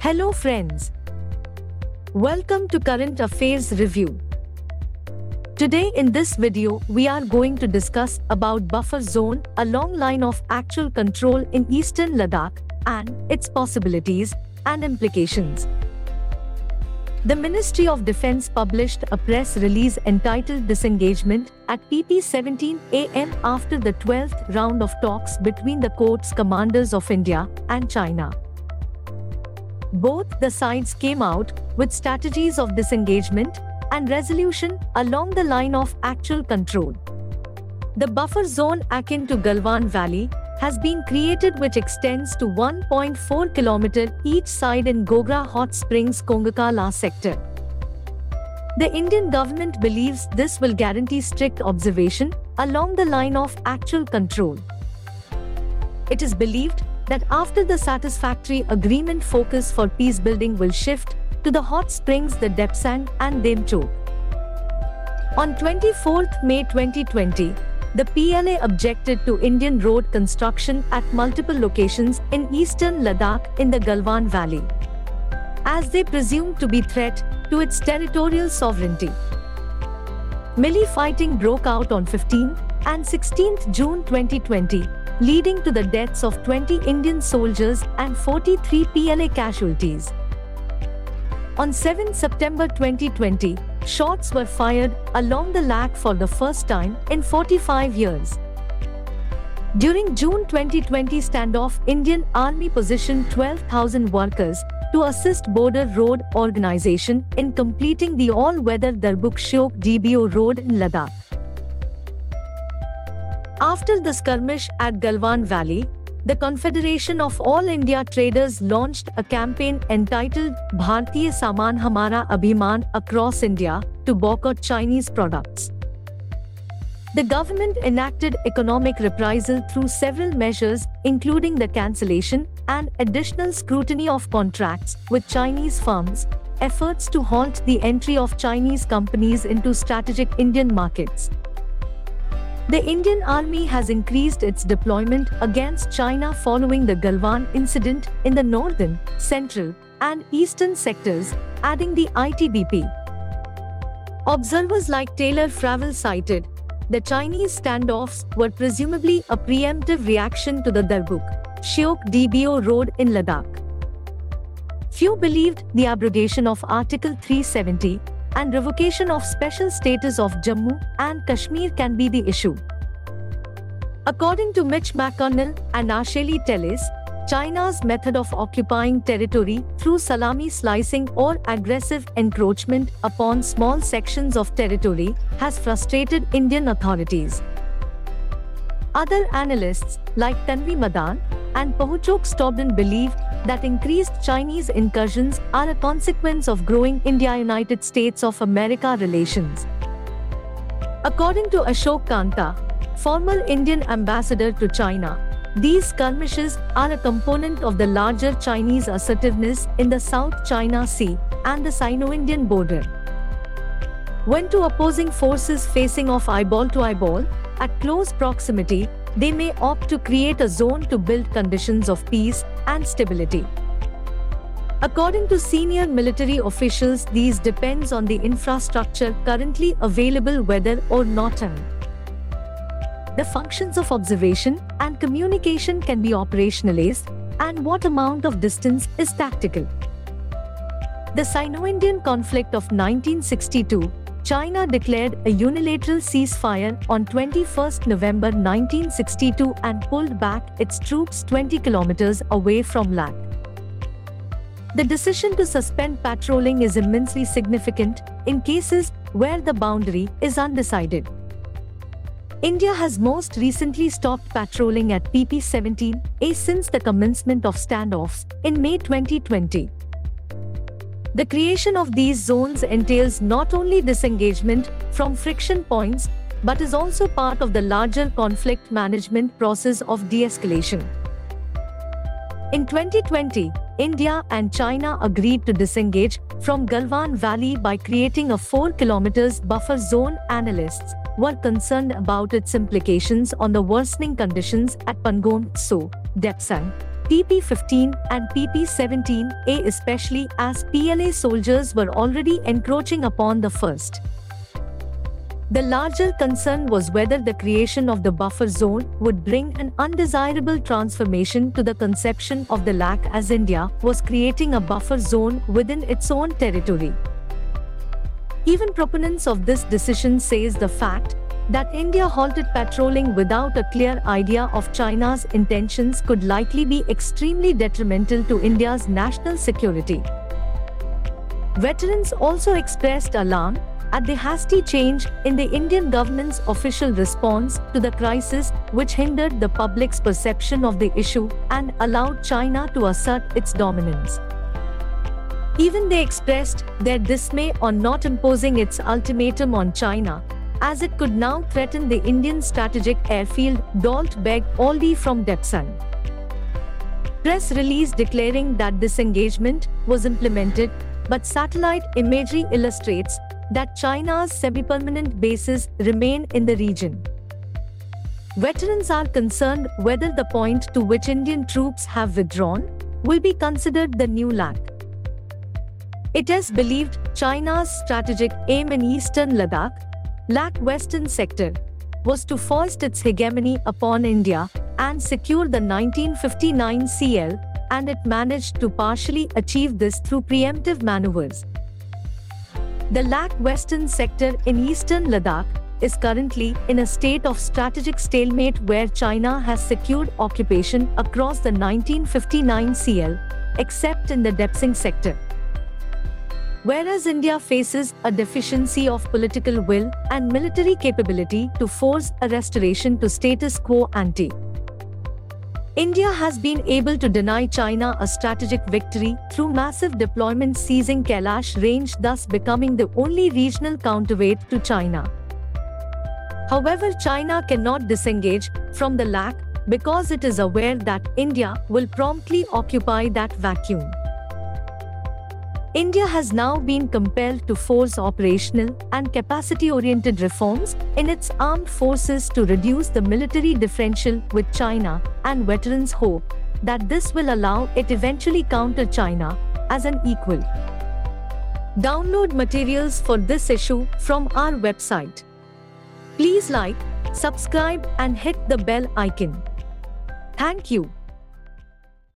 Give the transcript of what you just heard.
Hello friends. Welcome to Current Affairs Review. Today in this video we are going to discuss about buffer zone, a long line of actual control in eastern Ladakh and its possibilities and implications. The Ministry of Defence published a press release entitled Disengagement at PP17 AM after the 12th round of talks between the Corps commanders of India and China. Both the sides came out with strategies of disengagement and resolution along the line of actual control. The buffer zone akin to Galwan Valley has been created, which extends to 1.4 km each side in Gogra Hot Springs Kongakala sector. The Indian government believes this will guarantee strict observation along the line of actual control. It is believed that after the satisfactory agreement, focus for peace building will shift to the hot springs, the Depsang and Demchok. On 24th May 2020, the PLA objected to Indian road construction at multiple locations in eastern Ladakh in the Galwan Valley, as they presumed to be threat to its territorial sovereignty. Melee fighting broke out on 15th and 16th June 2020, leading to the deaths of 20 Indian soldiers and 43 PLA casualties. On 7 September 2020, shots were fired along the Lak for the first time in 45 years. During June 2020 standoff, Indian Army positioned 12,000 workers to assist Border Road Organization in completing the all-weather Darbuk-Shyok DBO road in Ladakh. After the skirmish at Galwan Valley, the Confederation of All India Traders launched a campaign entitled Bhartiya Saman Hamara Abhiman across India to boycott Chinese products. The government enacted economic reprisal through several measures, including the cancellation and additional scrutiny of contracts with Chinese firms, efforts to halt the entry of Chinese companies into strategic Indian markets. The Indian Army has increased its deployment against China following the Galwan incident in the northern, central, and eastern sectors, adding the ITBP. Observers like Taylor Fravel cited, the Chinese standoffs were presumably a preemptive reaction to the Darbuk-Shyok DBO road in Ladakh. Few believed the abrogation of Article 370 and revocation of special status of Jammu and Kashmir can be the issue. According to Mitch McConnell and Asheli Tellis, China's method of occupying territory through salami slicing or aggressive encroachment upon small sections of territory has frustrated Indian authorities. Other analysts like Tanvi Madan and Pahuchok Stobden believe that increased Chinese incursions are a consequence of growing India-United States of America relations. According to Ashok Kanta, former Indian ambassador to China, these skirmishes are a component of the larger Chinese assertiveness in the South China Sea and the Sino-Indian border. When two opposing forces facing off eyeball to eyeball, at close proximity, they may opt to create a zone to build conditions of peace and stability. According to senior military officials, these depends on the infrastructure currently available, whether or not the functions of observation and communication can be operationalized, and what amount of distance is tactical. The Sino-Indian conflict of 1962, China declared a unilateral ceasefire on 21 November 1962 and pulled back its troops 20 kilometers away from Lak. The decision to suspend patrolling is immensely significant in cases where the boundary is undecided. India has most recently stopped patrolling at PP17A since the commencement of standoffs in May 2020. The creation of these zones entails not only disengagement from friction points, but is also part of the larger conflict management process of de-escalation. In 2020, India and China agreed to disengage from Galwan Valley by creating a 4 km buffer zone. Analysts were concerned about its implications on the worsening conditions at Pangong Tso, Depsang, PP-15 and PP-17A, especially as PLA soldiers were already encroaching upon the first. The larger concern was whether the creation of the buffer zone would bring an undesirable transformation to the conception of the LAC, as India was creating a buffer zone within its own territory. Even proponents of this decision says the fact that India halted patrolling without a clear idea of China's intentions could likely be extremely detrimental to India's national security. Veterans also expressed alarm at the hasty change in the Indian government's official response to the crisis, which hindered the public's perception of the issue and allowed China to assert its dominance. Even they expressed their dismay on not imposing its ultimatum on China, as it could now threaten the Indian strategic airfield Dalt Beg Oldi from Depsan. Press release declaring that this engagement was implemented, but satellite imagery illustrates that China's semi-permanent bases remain in the region. Veterans are concerned whether the point to which Indian troops have withdrawn will be considered the new LAC. It is believed China's strategic aim in eastern Ladakh, LAC Western Sector, was to foist its hegemony upon India and secure the 1959 CL, and it managed to partially achieve this through preemptive maneuvers. The LAC Western Sector in eastern Ladakh is currently in a state of strategic stalemate where China has secured occupation across the 1959 CL, except in the Depsang sector. Whereas India faces a deficiency of political will and military capability to force a restoration to status quo ante. India has been able to deny China a strategic victory through massive deployments seizing Kailash Range, thus becoming the only regional counterweight to China. However, China cannot disengage from the LAC because it is aware that India will promptly occupy that vacuum. India has now been compelled to force operational and capacity-oriented reforms in its armed forces to reduce the military differential with China, and veterans hope that this will allow it eventually counter China as an equal. Download materials for this issue from our website. Please like, subscribe and hit the bell icon. Thank you.